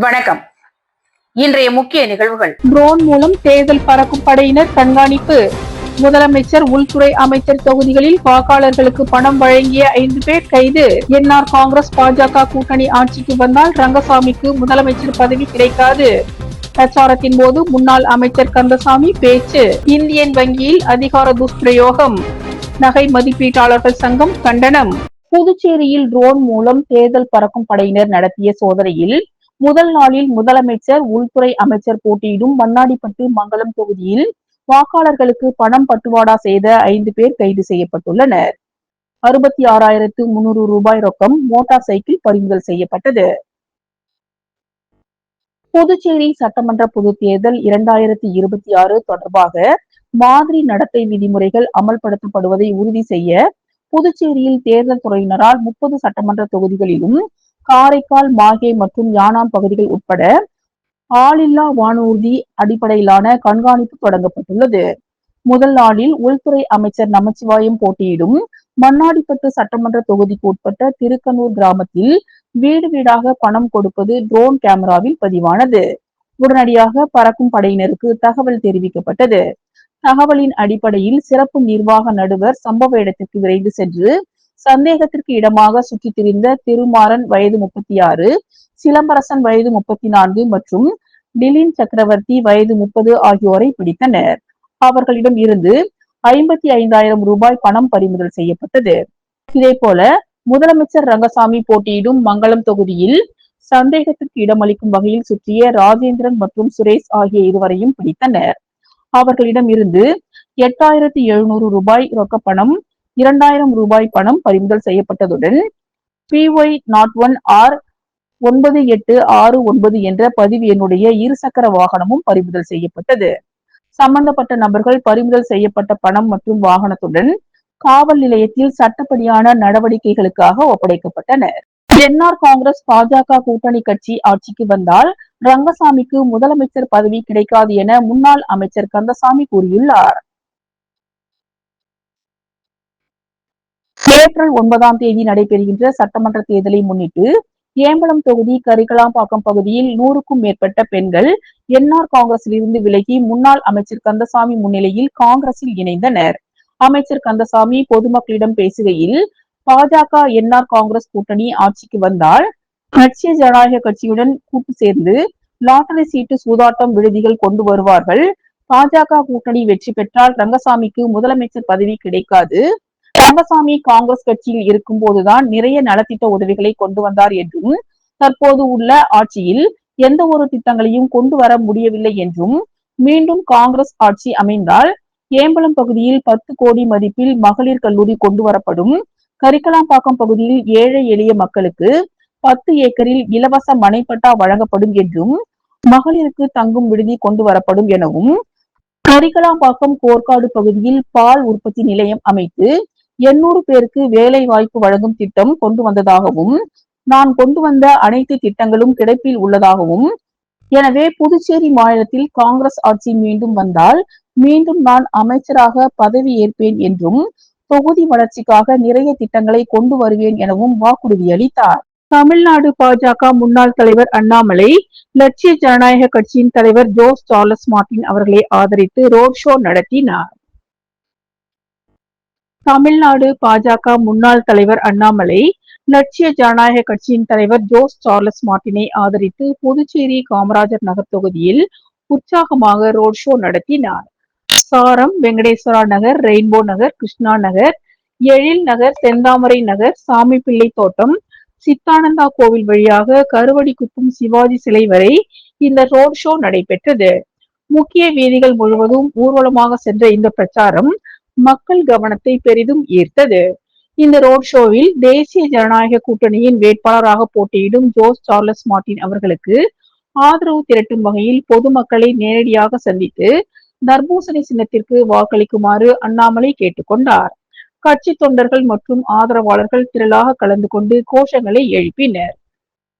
வணக்கம். இன்றைய முக்கிய நிகழ்வுகள். ட்ரோன் மூலம் தேர்தல் பறக்கும் படையினர் கண்காணிப்பு. முதலமைச்சர், உள்துறை அமைச்சர் தொகுதிகளில் வாக்காளர்களுக்கு பணம் வழங்கிய 5 பேர் கைது. என்ஆர் காங்கிரஸ் பாஜக கூட்டணி ஆட்சிக்கு வந்தால் ரங்கசாமிக்கு முதலமைச்சர் பதவி கிடைக்காது. பிரச்சாரத்தின் போது முன்னாள் அமைச்சர் கந்தசாமி பேச்சு. இந்தியன் வங்கியில் அதிகார துஷ்பிரயோகம். நகை மதிப்பீட்டாளர்கள் சங்கம் கண்டனம். புதுச்சேரியில் ட்ரோன் மூலம் தேர்தல் பறக்கும் படையினர் நடத்திய சோதனையில் முதல் நாளில் முதலமைச்சர், உள்துறை அமைச்சர் போட்டியிடும் மண்ணாடிப்பட்டு மங்கலம் தொகுதியில் வாக்காளர்களுக்கு பணம் பட்டுவாடா செய்த 5 பேர் கைது செய்யப்பட்டுள்ளனர். 66,300 ரூபாய் ரொக்கம், மோட்டார் சைக்கிள் பறிமுதல் செய்யப்பட்டது. புதுச்சேரி சட்டமன்ற பொதுத் தேர்தல் 2026 தொடர்பாக மாதிரி நடத்தை விதிமுறைகள் அமல்படுத்தப்படுவதை உறுதி செய்ய புதுச்சேரியில் தேர்தல் துறையினரால் 30 சட்டமன்ற தொகுதிகளிலும் காரைக்கால், மாஹே மற்றும் யானாம் பகுதிகள் உட்பட ஆளில்லா வானூர்தி அடிப்படையிலான கண்காணிப்பு தொடங்கப்பட்டுள்ளது. முதல் நாளில் உள்துறை அமைச்சர் நமச்சிவாயம் போட்டியிடும் மண்ணாடிப்பட்டு சட்டமன்ற தொகுதிக்கு உட்பட்ட திருக்கனூர் கிராமத்தில் வீடு வீடாக பணம் கொடுப்பது ட்ரோன் கேமராவில் பதிவானது. உடனடியாக பறக்கும் படையினருக்கு தகவல் தெரிவிக்கப்பட்டது. தகவலின் அடிப்படையில் சிறப்பு நிர்வாக நடுவர் சம்பவ இடத்திற்கு விரைந்து சென்று சந்தேகத்திற்கு இடமாக சுற்றித் திரிந்த திருமாறன் வயது 36, சிலம்பரசன் வயது 34 மற்றும் டிலின் சக்கரவர்த்தி வயது 30 ஆகியோரை பிடித்தனர். அவர்களிடம் இருந்து 55,000 ரூபாய் பணம் பறிமுதல் செய்யப்பட்டது. இதேபோல முதலமைச்சர் ரங்கசாமி போட்டியிடும் மங்கலம் தொகுதியில் சந்தேகத்திற்கு இடமளிக்கும் வகையில் சுற்றிய ராஜேந்திரன் மற்றும் சுரேஷ் ஆகிய இருவரையும் பிடித்தனர். அவர்களிடம் இருந்து 8,700 ரூபாய் ரொக்க பணம், 2,000 ரூபாய் பணம் பறிமுதல் செய்யப்பட்டதுடன் PY01R 9869 என்ற பதிவு எண்ணுடைய இருசக்கர வாகனமும் பறிமுதல் செய்யப்பட்டது. சம்பந்தப்பட்ட நபர்கள் பறிமுதல் செய்யப்பட்ட பணம் மற்றும் வாகனத்துடன் காவல் நிலையத்தில் சட்டப்படியான நடவடிக்கைகளுக்காக ஒப்படைக்கப்பட்டனர். என்ஆர் காங்கிரஸ் பாஜக கூட்டணி கட்சி ஆட்சிக்கு வந்தால் ரங்கசாமிக்கு முதலமைச்சர் பதவி கிடைக்காது என முன்னாள் அமைச்சர் கந்தசாமி கூறியுள்ளார். ஏப்ரல் 9ஆம் தேதி நடைபெறுகின்ற சட்டமன்ற தேர்தலை முன்னிட்டு ஏம்பலம் தொகுதி கரிகலாம்பாக்கம் பகுதியில் 100க்கும் மேற்பட்ட பெண்கள் என்ஆர் காங்கிரஸில் இருந்து விலகி முன்னாள் அமைச்சர் கந்தசாமி முன்னிலையில் காங்கிரஸில் இணைந்தனர். அமைச்சர் கந்தசாமி பொதுமக்களிடம் பேசுகையில், பாஜக என்ஆர் காங்கிரஸ் கூட்டணி ஆட்சிக்கு வந்தால் லட்சிய ஜனநாயக கட்சியுடன் கூட்டு சேர்ந்து லாட்டரி சீட்டு சூதாட்டம் விடுதிகள் கொண்டு வருவார்கள். பாஜக கூட்டணி வெற்றி பெற்றால் ரங்கசாமிக்கு முதலமைச்சர் பதவி கிடைக்காது. ரங்கசாமி காங்கிரஸ் கட்சியில் இருக்கும் போதுதான் நிறைய நலத்திட்ட உதவிகளை கொண்டு வந்தார் என்றும், தற்போது உள்ள ஆட்சியில் எந்த ஒரு திட்டங்களையும் கொண்டு வர முடியவில்லை என்றும், மீண்டும் காங்கிரஸ் ஆட்சி அமைந்தால் ஏம்பலம் பகுதியில் 10 கோடி மதிப்பில் மகளிர் கல்லூரி கொண்டு வரப்படும். கரிகலாம்பாக்கம் பகுதியில் ஏழை எளிய மக்களுக்கு 10 ஏக்கரில் இலவச மனைப்பட்டா வழங்கப்படும் என்றும், மகளிருக்கு தங்கும் விடுதி கொண்டு வரப்படும் எனவும், கரிகலாம்பாக்கம் கோர்க்காடு பகுதியில் பால் உற்பத்தி நிலையம் அமைத்து 800 பேருக்கு வேலை வாய்ப்பு வழங்கும் திட்டம் கொண்டு வந்ததாகவும், நான் கொண்டு வந்த அனைத்து திட்டங்களும் கிடைப்பில் உள்ளதாகவும், எனவே புதுச்சேரி மாநிலத்தில் காங்கிரஸ் ஆட்சி மீண்டும் வந்தால் மீண்டும் நான் அமைச்சராக பதவி ஏற்பேன் என்றும், தொகுதி வளர்ச்சிக்காக நிறைய திட்டங்களை கொண்டு வருவேன் எனவும் வாக்குறுதி அளித்தார். தமிழ்நாடு பாஜக முன்னாள் தலைவர் அண்ணாமலை லட்சிய ஜனநாயக கட்சியின் தலைவர் ஜோஸ் சார்லஸ் மார்டின் அவர்களை ஆதரித்து ரோட் ஷோ நடத்தினார். தமிழ்நாடு பாஜக முன்னாள் தலைவர் அண்ணாமலை லட்சிய ஜனநாயக கட்சியின் தலைவர் ஜோஸ் சார்லஸ் மார்டினை ஆதரித்து புதுச்சேரி காமராஜர் நகர் தொகுதியில் உற்சாகமாக ரோட் ஷோ நடத்தினார். சாரம், வெங்கடேஸ்வரா நகர், ரெயின்போ நகர், கிருஷ்ணா நகர், எழில் நகர், செந்தாமரை நகர், சாமிப்பிள்ளை தோட்டம், சித்தானந்தா கோவில் வழியாக கருவடிக்குப்பம் சிவாஜி சிலை வரை இந்த ரோட் ஷோ நடைபெற்றது. முக்கிய வீதிகள் முழுவதும் ஊர்வலமாக சென்ற இந்த பிரச்சாரம் மக்கள் கவனத்தை பெரிதும் ஈர்த்தது. இந்த ரோட் ஷோவில் தேசிய ஜனநாயக கூட்டணியின் வேட்பாளராக போட்டியிடும் ஜோஸ் சார்லஸ் மார்டின் அவர்களுக்கு ஆதரவு திரட்டும் வகையில் பொதுமக்களை நேரடியாக சந்தித்து தர்பூசணி சின்னத்திற்கு வாக்களிக்குமாறு அண்ணாமலை கேட்டுக்கொண்டார். கட்சி தொண்டர்கள் மற்றும் ஆதரவாளர்கள் திரளாக கலந்து கொண்டு கோஷங்களை எழுப்பினர்.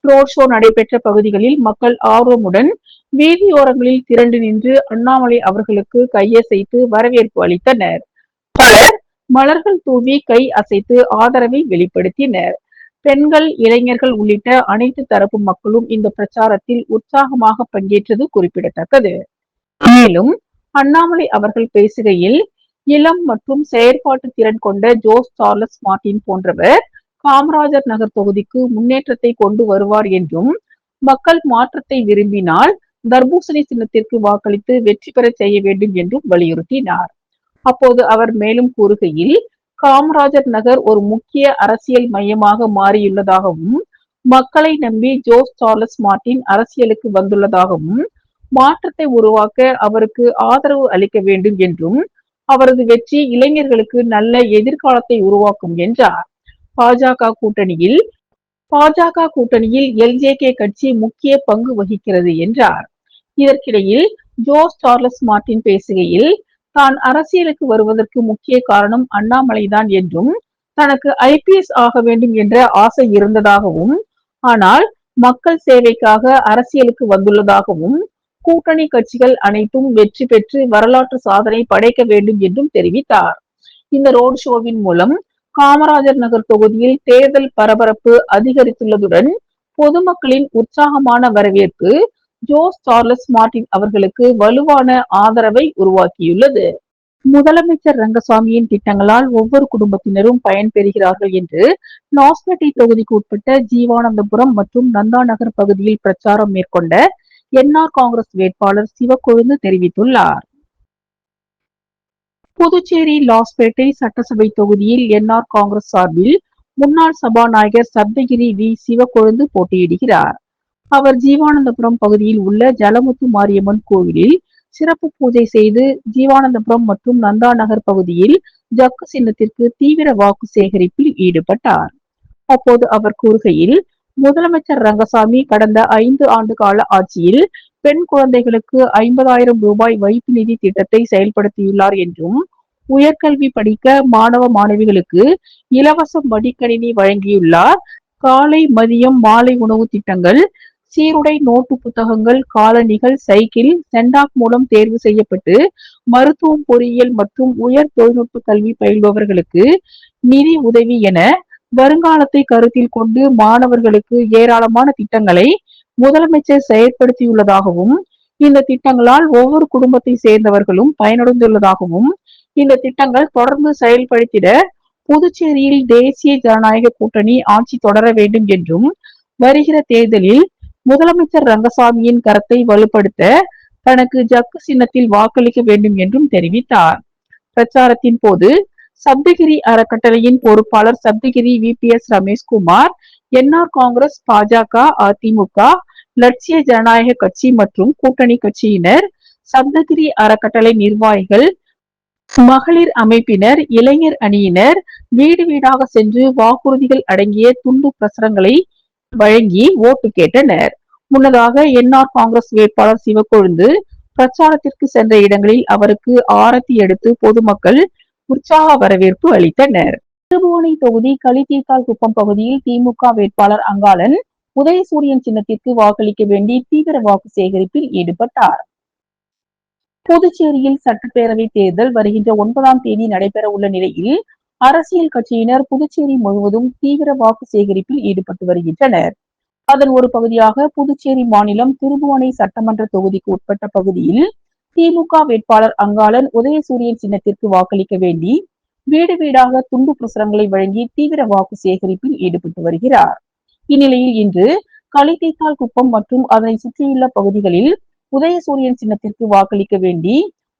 ரோட் ஷோ நடைபெற்ற பகுதிகளில் மக்கள் ஆர்வமுடன் வீதியோரங்களில் திரண்டு நின்று அண்ணாமலை அவர்களுக்கு கையசைத்து வரவேற்பு அளித்தனர். பலர் மலர்கள் தூவி கை அசைத்து ஆதரவை வெளிப்படுத்தினர். பெண்கள், இளைஞர்கள் உள்ளிட்ட அனைத்து தரப்பு மக்களும் இந்த பிரச்சாரத்தில் உற்சாகமாக பங்கேற்றது குறிப்பிடத்தக்கது. மேலும் அண்ணாமலை அவர்கள் பேசுகையில், இளம் மற்றும் செயற்பாட்டு திறன் கொண்ட ஜோஸ் சார்லஸ் மார்டின் போன்றவர் காமராஜர் நகர் தொகுதிக்கு முன்னேற்றத்தை கொண்டு வருவார் என்றும், மக்கள் மாற்றத்தை விரும்பினால் தர்பூசணி சின்னத்திற்கு வாக்களித்து வெற்றி பெற செய்ய வேண்டும் என்றும் வலியுறுத்தினார். அப்போது அவர் மேலும் கூறுகையில், காமராஜர் நகர் ஒரு முக்கிய அரசியல் மையமாக மாறியுள்ளதாகவும், மக்களை நம்பி ஜோஸ் சார்லஸ் மார்டின் அரசியலுக்கு வந்துள்ளதாகவும், மாற்றத்தை உருவாக்க அவருக்கு ஆதரவு அளிக்க வேண்டும் என்றும், அவரது வெற்றி இளைஞர்களுக்கு நல்ல எதிர்காலத்தை உருவாக்கும் என்றார். பாஜக கூட்டணியில் எல்ஜேகே கட்சி முக்கிய பங்கு வகிக்கிறது என்றார். இதற்கிடையில் ஜோஸ் சார்லஸ் மார்டின் பேசுகையில், தான் அரசியலுக்கு வருவதற்கு முக்கிய காரணம் அண்ணாமலைதான் என்றும், தனக்கு ஐபிஎஸ் ஆக வேண்டும் என்ற ஆசை இருந்ததாகவும், ஆனால் மக்கள் சேவைக்காக அரசியலுக்கு வந்துள்ளதாகவும், கூட்டணி கட்சிகள் அனைத்தும் வெற்றி பெற்று வரலாற்று சாதனை படைக்க வேண்டும் என்றும் தெரிவித்தார். இந்த ரோட் ஷோவின் மூலம் காமராஜர் நகர் தொகுதியில் தேர்தல் பரபரப்பு அதிகரித்துள்ளதுடன், பொதுமக்களின் உற்சாகமான வரவேற்பு ஜோஸ் சார்லஸ் மார்டின் அவர்களுக்கு வலுவான ஆதரவை உருவாக்கியுள்ளது. முதலமைச்சர் ரங்கசாமியின் திட்டங்களால் ஒவ்வொரு குடும்பத்தினரும் பயன்பெறுகிறார்கள் என்று லாஸ்பேட்டை தொகுதிக்கு உட்பட்ட ஜீவானந்தபுரம் மற்றும் நந்தா நகர் பகுதியில் பிரச்சாரம் மேற்கொண்ட என்ஆர் காங்கிரஸ் வேட்பாளர் சிவக்கொழுந்து தெரிவித்துள்ளார். புதுச்சேரி லாஸ்பேட்டை சட்டசபை தொகுதியில் என்ஆர் காங்கிரஸ் சார்பில் முன்னாள் சபாநாயகர் சப்தகிரி வி சிவக்கொழுந்து போட்டியிடுகிறார். அவர் ஜீவானந்தபுரம் பகுதியில் உள்ள ஜலமுத்து மாரியம்மன் கோவிலில் சிறப்பு பூஜை செய்து ஜீவானந்தபுரம் மற்றும் நந்தா நகர் பகுதியில் ஜக்கு சின்னத்திற்கு தீவிர வாக்கு சேகரிப்பில் ஈடுபட்டார். அப்போது அவர் கூறுகையில், முதலமைச்சர் ரங்கசாமி கடந்த 5 ஆண்டு கால ஆட்சியில் பெண் குழந்தைகளுக்கு 50,000 ரூபாய் வைப்பு நிதி திட்டத்தை செயல்படுத்தியுள்ளார் என்றும், உயர்கல்வி படிக்க மாணவ மாணவிகளுக்கு இலவச மடிக்கணினி வழங்கியுள்ளார். காலை மதியம் மாலை உணவு திட்டங்கள், சீருடை, நோட்டு புத்தகங்கள், காலணிகள், சைக்கிள், சென்டாக் மூலம் தேர்வு செய்யப்பட்டு மருத்துவம், பொறியியல் மற்றும் உயர் தொழில்நுட்ப கல்வி பயில்பவர்களுக்கு நிதி உதவி என வருங்காலத்தை கருத்தில் கொண்டு மாணவர்களுக்கு ஏராளமான திட்டங்களை முதலமைச்சர் செயற்படுத்தியுள்ளதாகவும், இந்த திட்டங்களால் ஒவ்வொரு குடும்பத்தை சேர்ந்தவர்களும் பயனடைந்துள்ளதாகவும், இந்த திட்டங்கள் தொடர்ந்து செயல்படுத்திட புதுச்சேரியில் தேசிய ஜனநாயக கூட்டணி ஆட்சி தொடர வேண்டும் என்றும், வருகிற தேர்தலில் முதலமைச்சர் ரங்கசாமியின் கரத்தை வலுப்படுத்த தனக்கு ஜக்கு சின்னத்தில் வாக்களிக்க வேண்டும் என்றும் தெரிவித்தார். பிரச்சாரத்தின் போது சப்தகிரி அறக்கட்டளையின் பொறுப்பாளர் சப்தகிரி VPS ரமேஷ்குமார், என்ஆர் காங்கிரஸ், பாஜக, அதிமுக, லட்சிய ஜனநாயக கட்சி மற்றும் கூட்டணி கட்சியினர், சப்தகிரி அறக்கட்டளை நிர்வாகிகள், மகளிர் அமைப்பினர், இளைஞர் அணியினர் வீடு வீடாக சென்று வாக்குறுதிகள் அடங்கிய துண்டு பிரசுரங்களை வழங்கி ஓட்டு கேட்டனர். முன்னதாக என்ஆர் காங்கிரஸ் வேட்பாளர் சிவக்கொழுந்து பிரச்சாரத்திற்கு சென்ற இடங்களில் அவருக்கு ஆரத்தி எடுத்து பொதுமக்கள் உற்சாக வரவேற்பு அளித்தனர். திருபுவனை தொகுதி களித்தீர்த்தால் குப்பம் பகுதியில் திமுக வேட்பாளர் அங்காளன் உதயசூரியன் சின்னத்திற்கு வாக்களிக்க வேண்டி தீவிர வாக்கு சேகரிப்பில் ஈடுபட்டார். புதுச்சேரியில் சட்டப்பேரவை தேர்தல் வருகின்ற 9ஆம் தேதி நடைபெற உள்ள நிலையில் அரசியல் கட்சியினர் புதுச்சேரி முழுவதும் தீவிர வாக்கு சேகரிப்பில் ஈடுபட்டு வருகின்றனர். அதன் ஒரு பகுதியாக புதுச்சேரி மாநிலம் திருபுவனை சட்டமன்ற தொகுதிக்கு உட்பட்ட பகுதியில் திமுக வேட்பாளர் அங்காளன் உதயசூரியன் சின்னத்திற்கு வாக்களிக்க வேண்டி வீடு வீடாக துண்டு பிரசுரங்களை வழங்கி தீவிர வாக்கு சேகரிப்பில் ஈடுபட்டு வருகிறார். இந்நிலையில் இன்று களித்தீர்த்தால் குப்பம் மற்றும் அதனை சுற்றியுள்ள பகுதிகளில் உதயசூரியன் சின்னத்திற்கு வாக்களிக்க வேண்டி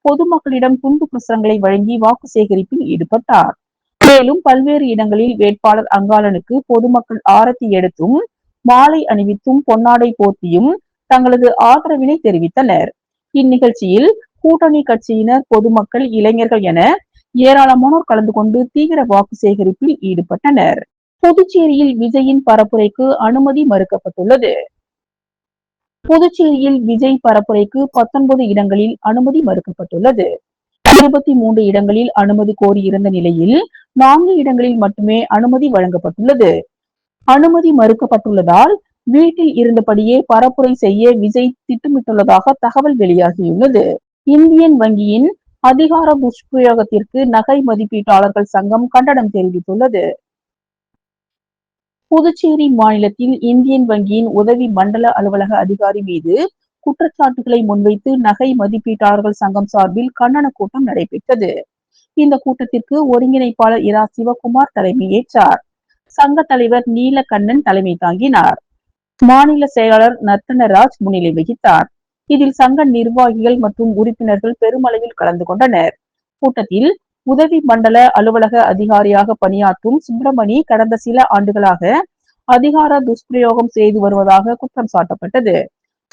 பொதுமக்களிடம் துண்டு பிரசுரங்களை வழங்கி வாக்கு சேகரிப்பில் ஈடுபட்டார். மேலும் பல்வேறு இடங்களில் வேட்பாளர் அங்காளனுக்கு பொதுமக்கள் ஆரத்தி எடுத்தும் மாலை அணிவித்தும் பொன்னாடை போர்த்தியும் தங்களது ஆதரவினை தெரிவித்தனர். இந்நிகழ்ச்சியில் கூட்டணி கட்சியினர், பொதுமக்கள், இளைஞர்கள் என ஏராளமானோர் கலந்து கொண்டு தீவிர வாக்கு சேகரிப்பில் ஈடுபட்டனர். புதுச்சேரியில் விஜயின் பரப்புரைக்கு அனுமதி மறுக்கப்பட்டுள்ளது. புதுச்சேரியில் விஜய் பரப்புரைக்கு 19 இடங்களில் அனுமதி மறுக்கப்பட்டுள்ளது. 23 இடங்களில் அனுமதி கோரியிருந்த நிலையில் 4 இடங்களில் மட்டுமே அனுமதி வழங்கப்பட்டுள்ளது. அனுமதி மறுக்கப்பட்டுள்ளதால் வீட்டில் இருந்தபடியே பரப்புரை செய்ய விஜய் திட்டமிட்டுள்ளதாக தகவல் வெளியாகியுள்ளது. இந்தியன் வங்கியின் அதிகார துஷ்பிரயோகத்திற்கு நகை மதிப்பீட்டாளர்கள் சங்கம் கண்டனம் தெரிவித்துள்ளது. புதுச்சேரி மாநிலத்தில் இந்தியன் வங்கியின் உதவி மண்டல அலுவலக அதிகாரி மீது குற்றச்சாட்டுகளை முன்வைத்து நகை மதிப்பீட்டாளர்கள் சங்கம் சார்பில் கண்டன கூட்டம் நடைபெற்றது. இந்த கூட்டத்திற்கு ஒருங்கிணைப்பாளர் இரா சிவகுமார் தலைமையேற்றார். சங்க தலைவர் நீலகண்ணன் தலைமை தாங்கினார். மாநில செயலாளர் நர்த்தனராஜ் முன்னிலை வகித்தார். இதில் சங்க நிர்வாகிகள் மற்றும் உறுப்பினர்கள் பெருமளவில் கலந்து கொண்டனர். கூட்டத்தில் உதவி மண்டல அலுவலக அதிகாரியாக பணியாற்றும் சுப்பிரமணி கடந்த சில ஆண்டுகளாக அதிகார துஷ்பிரயோகம் செய்து வருவதாக குற்றம் சாட்டப்பட்டது.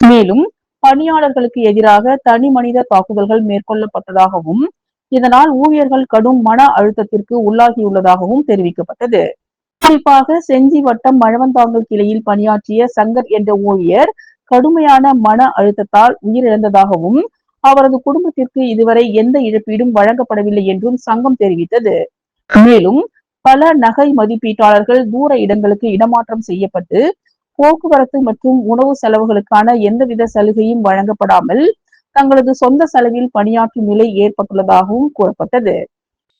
மேலும் பணியாளர்களுக்கு எதிராக தனி மனித தாக்குதல்கள் மேற்கொள்ளப்பட்டதாகவும் இதனால் ஊழியர்கள் கடும் மன அழுத்தத்திற்கு உள்ளாகியுள்ளதாகவும் தெரிவிக்கப்பட்டது. குறிப்பாக செஞ்சி வட்டம் மழவந்தாங்கல் கிளையில் பணியாற்றிய சங்கர் என்ற ஊழியர் கடுமையான மன அழுத்தத்தால் உயிரிழந்ததாகவும் அவரது குடும்பத்திற்கு இதுவரை எந்த இழப்பீடும் வழங்கப்படவில்லை என்றும் சங்கம் தெரிவித்தது. மேலும் பல நகை மதிப்பீட்டாளர்கள் தூர இடங்களுக்கு இடமாற்றம் செய்யப்பட்டு போக்குவரத்து மற்றும் உணவு செலவுகளுக்கான எந்தவித சலுகையும் வழங்கப்படாமல் தங்களது சொந்த செலவில் பணியாற்றும் நிலை ஏற்பட்டுள்ளதாகவும் கூறப்பட்டது.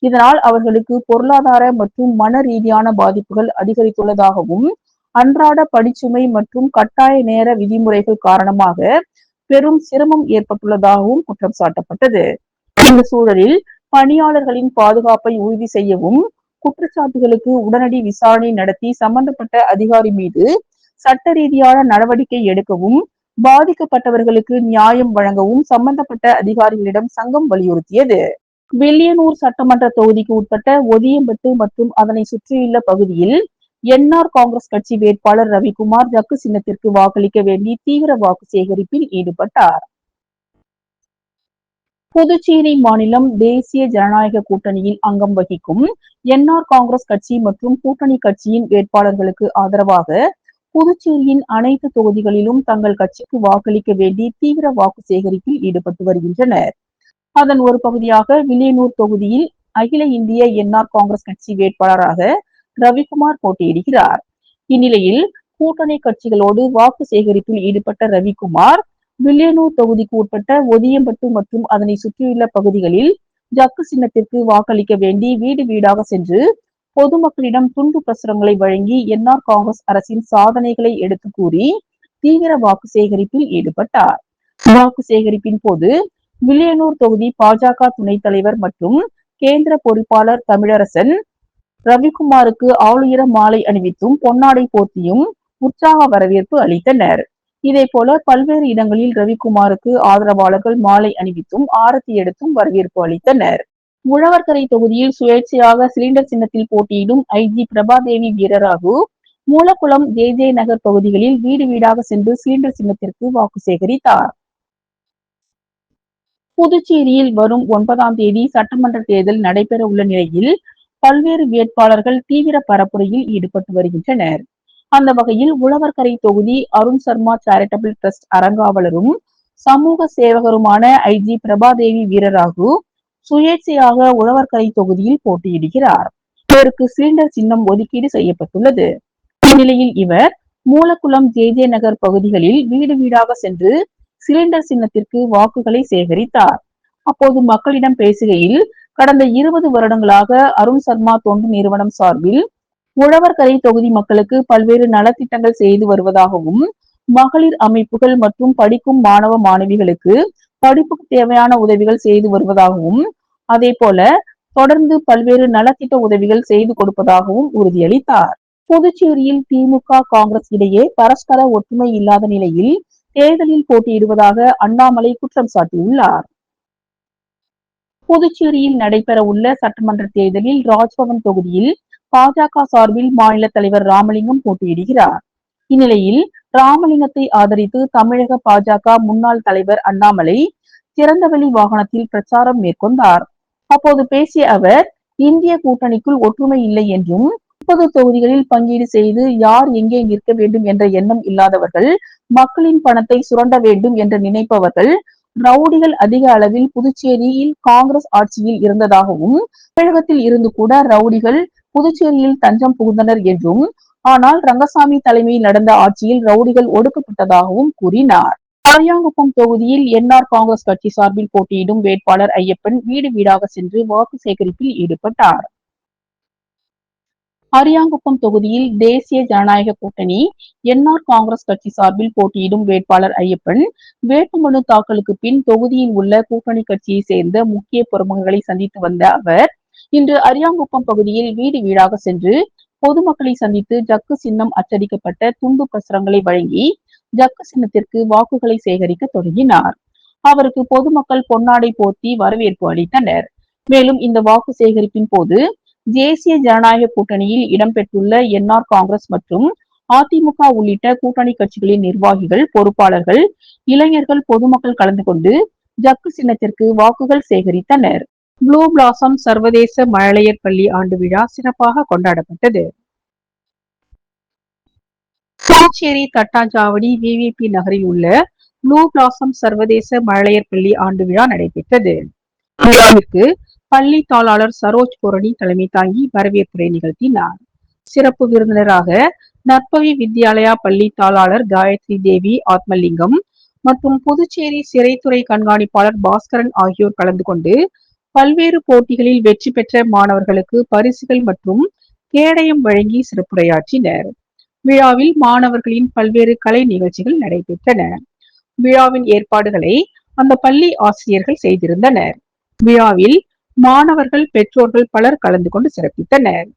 இதனால் அவர்களுக்கு பொருளாதார மற்றும் மன ரீதியான பாதிப்புகள் அதிகரித்துள்ளதாகவும் அன்றாட பணிச்சுமை மற்றும் கட்டாய நேர விதிமுறைகள் காரணமாக பெரும் சிரமம் ஏற்பட்டுள்ளதாகவும் குற்றம் சாட்டப்பட்டது. இந்த சூழலில் பணியாளர்களின் பாதுகாப்பை உறுதி செய்யவும் குற்றச்சாட்டுகளுக்கு உடனடி விசாரணை நடத்தி சம்பந்தப்பட்ட அதிகாரி மீது சட்ட ரீதியான நடவடிக்கை எடுக்கவும் பாதிக்கப்பட்டவர்களுக்கு நியாயம் வழங்கவும் சம்பந்தப்பட்ட அதிகாரிகளிடம் சங்கம் வலியுறுத்தியது. வில்லியனூர் சட்டமன்ற தொகுதிக்கு உட்பட்ட ஒதியம்பட்டு மற்றும் அதனை சுற்றியுள்ள பகுதியில் என்ஆர் காங்கிரஸ் கட்சி வேட்பாளர் ரவிக்குமார் ஜக்கு சின்னத்திற்கு வாக்களிக்க வேண்டி தீவிர வாக்கு சேகரிப்பில் ஈடுபட்டார். புதுச்சேரி மாநிலம் தேசிய ஜனநாயக கூட்டணியில் அங்கம் வகிக்கும் என்ஆர் காங்கிரஸ் கட்சி மற்றும் கூட்டணி கட்சியின் வேட்பாளர்களுக்கு ஆதரவாக புதுச்சேரியின் அனைத்து தொகுதிகளிலும் தங்கள் கட்சிக்கு வாக்களிக்க வேண்டி தீவிர வாக்கு சேகரிப்பில் ஈடுபட்டு வருகின்றனர். அதன் ஒரு பகுதியாக வில்லியனூர் தொகுதியில் அகில இந்திய என்ஆர் காங்கிரஸ் கட்சி வேட்பாளராக ரவிக்குமார் போட்டியிடுகிறார். இந்நிலையில் கூட்டணி கட்சிகளோடு வாக்கு சேகரிப்பில் ஈடுபட்ட ரவிக்குமார் வில்லியனூர் தொகுதிக்கு உட்பட்ட ஒதியம்பட்டு மற்றும் அதனை சுற்றியுள்ள பகுதிகளில் ஜக்கு சின்னத்திற்கு வாக்களிக்க வேண்டி வீடு வீடாக சென்று பொதுமக்களிடம் துண்டு பிரசுரங்களை வழங்கி என்ஆர் காங்கிரஸ் அரசின் சாதனைகளை எடுத்து கூறி தீவிர வாக்கு சேகரிப்பில் ஈடுபட்டார். வாக்கு சேகரிப்பின் போது வில்லியனூர் தொகுதி பாஜக துணைத் தலைவர் மற்றும் கேந்திர பொறுப்பாளர் தமிழரசன் ரவிக்குமாருக்கு ஆளுயர மாலை அணிவித்தும் பொன்னாடை போர்த்தியும் உற்சாக வரவேற்பு அளித்தனர். இதே போல பல்வேறு இடங்களில் ரவிக்குமாருக்கு ஆதரவாளர்கள் மாலை அணிவித்தும் ஆரத்தி எடுத்தும் வரவேற்பு அளித்தனர். உழவர்கரை தொகுதியில் சுயேட்சையாக சிலிண்டர் சின்னத்தில் போட்டியிடும் ஐஜி பிரபாதேவி வீரராகு மூலக்குளம் ஜே நகர் பகுதிகளில் வீடு வீடாக சென்று சிலிண்டர் சின்னத்திற்கு வாக்கு சேகரித்தார். புதுச்சேரியில் வரும் 9ஆம் தேதி சட்டமன்ற தேர்தல் நடைபெற உள்ள நிலையில் பல்வேறு வேட்பாளர்கள் தீவிர பரப்புரையில் ஈடுபட்டு வருகின்றனர். அந்த வகையில் உழவர்கரை தொகுதி அருண் சர்மா சேரிட்டபிள் டிரஸ்ட் அறங்காவலரும் சமூக சேவகருமான ஐஜி பிரபாதேவி வீரராகு சுயேட்சையாக உழவர்கரை தொகுதியில் போட்டியிடுகிறார். இவருக்கு சிலிண்டர் சின்னம் ஒதுக்கீடு செய்யப்பட்டுள்ளது. இந்நிலையில் இவர் மூலக்குளம் ஜே நகர் பகுதிகளில் வீடு வீடாக சென்று சிலிண்டர் சின்னத்திற்கு வாக்குகளை சேகரித்தார். அப்போது மக்களிடம் பேசுகையில் கடந்த 20 வருடங்களாக அருண் சர்மா தொண்டு நிறுவனம் சார்பில் உழவர்கரை தொகுதி மக்களுக்கு பல்வேறு நலத்திட்டங்கள் செய்து வருவதாகவும் மகளிர் அமைப்புகள் மற்றும் படிக்கும் மாணவ மாணவிகளுக்கு படிப்புக்கு தேவையான உதவிகள் செய்து வருவதாகவும் அதே போல தொடர்ந்து பல்வேறு நலத்திட்ட உதவிகள் செய்து கொடுப்பதாகவும் உறுதியளித்தார். புதுச்சேரியில் திமுக காங்கிரஸ் இடையே பரஸ்பர ஒற்றுமை இல்லாத நிலையில் தேர்தலில் போட்டியிடுவதாக அண்ணாமலை குற்றம் சாட்டியுள்ளார். புதுச்சேரியில் நடைபெற உள்ள சட்டமன்ற தேர்தலில் ராஜ்பவன் தொகுதியில் பாஜக சார்பில் மாநில தலைவர் ராமலிங்கம் போட்டியிடுகிறார். இந்நிலையில் ராமலிங்கத்தை ஆதரித்து தமிழக பாஜக முன்னாள் தலைவர் அண்ணாமலை திறந்தவெளி வாகனத்தில் பிரச்சாரம் மேற்கொண்டார். அப்போது பேசிய அவர் இந்திய கூட்டணிக்குள் ஒற்றுமை இல்லை என்றும் 30 தொகுதிகளில் பங்கீடு செய்து யார் எங்கே நிற்க வேண்டும் என்ற எண்ணம் இல்லாதவர்கள், மக்களின் பணத்தை சுரண்ட வேண்டும் என்று நினைப்பவர்கள், ரவுடிகள் அதிக அளவில் புதுச்சேரியில் காங்கிரஸ் ஆட்சியில் இருந்ததாகவும் தமிழகத்தில் இருந்து கூட ரவுடிகள் புதுச்சேரியில் தஞ்சம் புகுந்தனர் என்றும் ஆனால் ரங்கசாமி தலைமையில் நடந்த ஆட்சியில் ரவுடிகள் ஒடுக்கப்பட்டதாகவும் கூறினார். அரியாங்குப்பம் தொகுதியில் என்ஆர் காங்கிரஸ் கட்சி சார்பில் போட்டியிடும் வேட்பாளர் ஐயப்பன் வீடு வீடாக சென்று வாக்கு சேகரிப்பில் ஈடுபட்டார். அரியாங்குப்பம் தொகுதியில் தேசிய ஜனநாயக கூட்டணி என்ஆர் காங்கிரஸ் கட்சி சார்பில் போட்டியிடும் வேட்பாளர் ஐயப்பன் வேட்புமனு தாக்கலுக்கு பின் தொகுதியில் உள்ள கூட்டணி கட்சியை சேர்ந்த முக்கிய பிரமுகர்களை சந்தித்து வந்த அவர் இன்று அரியாங்குப்பம் பகுதியில் வீடு வீடாக சென்று பொதுமக்களை சந்தித்து ஜக்கு சின்னம் அச்சடிக்கப்பட்ட துண்டு பிரசுரங்களை வழங்கி ஜக்கு சின்னத்திற்கு வாக்குகளை சேகரிக்க தொடங்கினார். அவருக்கு பொதுமக்கள் பொன்னாடை போர்த்தி வரவேற்பு அளித்தனர். மேலும் இந்த வாக்கு சேகரிப்பின் போது தேசிய ஜனநாயக கூட்டணியில் இடம்பெற்றுள்ள என்ஆர் காங்கிரஸ் மற்றும் அதிமுக உள்ளிட்ட கூட்டணி கட்சிகளின் நிர்வாகிகள், பொறுப்பாளர்கள், இளைஞர்கள், பொதுமக்கள் கலந்து கொண்டு ஜக்கு சின்னத்திற்கு வாக்குகள் சேகரித்தனர். ப்ளூ பிளாசம் சர்வதேச மழலையர் பள்ளி ஆண்டு விழா சிறப்பாக கொண்டாடப்பட்டது. புதுச்சேரி தட்டாஞ்சாவடி விவிபி நகரில் உள்ள ப்ளூ பிளாசம் சர்வதேச மழலையர் பள்ளி ஆண்டு விழா நடைபெற்றது. விழாவிற்கு பள்ளி தாளாளர் சரோஜ் பூரணி தலைமை தாங்கி வரவேற்புரை நிகழ்த்தினார். சிறப்பு விருந்தினராக நற்பவி வித்யாலயா பள்ளி தாளாளர் காயத்ரி தேவி ஆத்மலிங்கம் மற்றும் புதுச்சேரி சிறைத்துறை கண்காணிப்பாளர் பாஸ்கரன் ஆகியோர் கலந்து கொண்டு பல்வேறு போட்டிகளில் வெற்றி பெற்ற மாணவர்களுக்கு பரிசுகள் மற்றும் கேடயம் வழங்கி சிறப்புரையாற்றினர். விழாவில் மாணவர்களின் பல்வேறு கலை நிகழ்ச்சிகள் நடைபெற்றன. விழாவின் ஏற்பாடுகளை அந்த பள்ளி ஆசிரியர்கள் செய்திருந்தனர். விழாவில் மாணவர்கள், பெற்றோர்கள் பலர் கலந்து கொண்டு சிறப்பித்தனர்.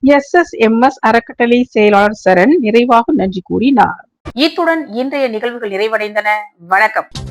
SSMS அறக்கட்டளை செயலாளர் சரண் நிறைவாக நன்றி கூறினார். இத்துடன் இன்றைய நிகழ்வுகள் நிறைவடைந்தன. வணக்கம்.